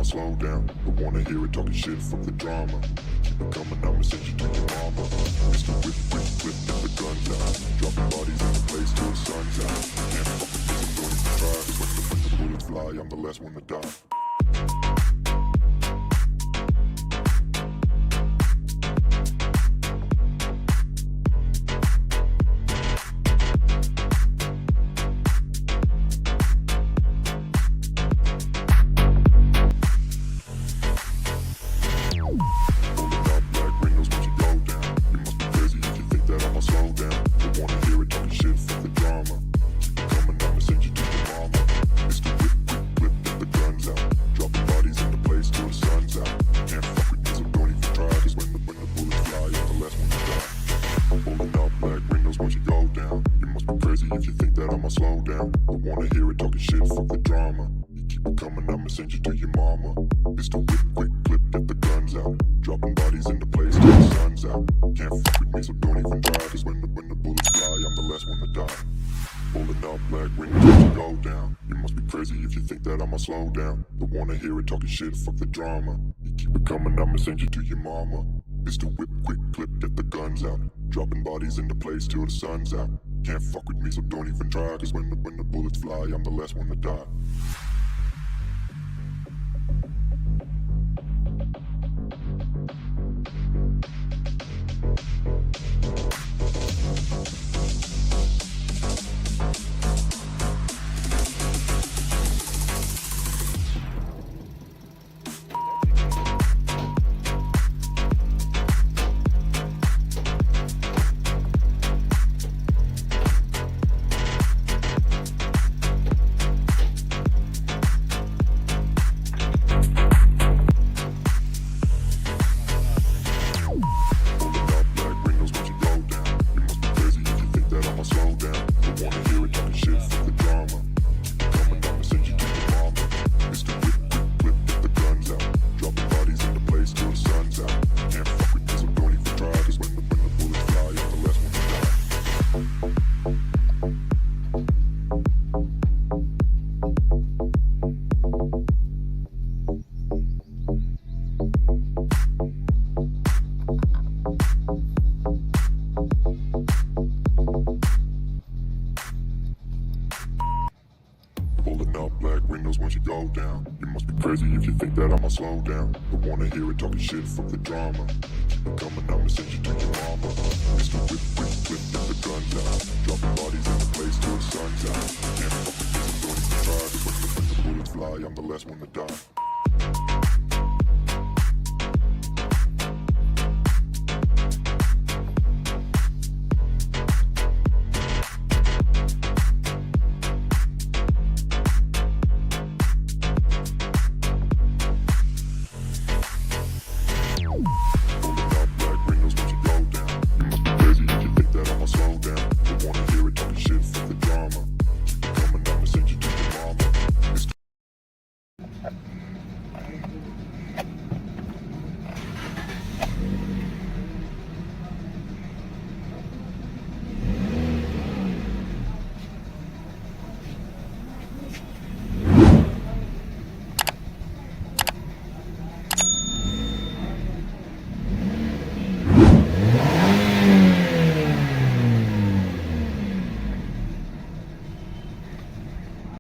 I'ma slow down. Don't wanna hear it talking shit, fuck the drama. Keep it coming, I'ma send you to your mama. Mr. Whip, whip, whip, get the guns out. Dropping bodies in the place till the sun's out. Can't fuck with this, don't even try. 'Cause when the bullets fly, I'm the last one to die. If you think that I'ma slow down, don't wanna hear it talking shit, fuck the drama. You keep it coming, I'ma send you to your mama. It's the whip, quick clip, get the guns out. Dropping bodies into place till the sun's out. Can't fuck with me, so don't even try. 'Cause when the bullets fly, I'm the last one to die. Pulling up black windows, watch it go down. You must be crazy if you think that I'ma slow down. Don't wanna hear it talking shit, fuck the drama. You keep it coming, I'ma send you to your mama. It's the whip, quick clip, get the guns out. Dropping bodies into place till the sun's out. Can't fuck with me, so don't even try. 'Cause when the bullets fly, I'm the last one to die. Pulling up black windows once you go down. You must be crazy if you think that I'ma slow down. Don't wanna hear it talking shit, fuck the drama. Keep it coming, I'ma send you to your mama. Mr. Whip, whip, whip, get the guns out. Dropping bodies in the place till the sun's out. Can't fuck with this, don't even try. 'Cause when the bullets fly, I'm the last one to die.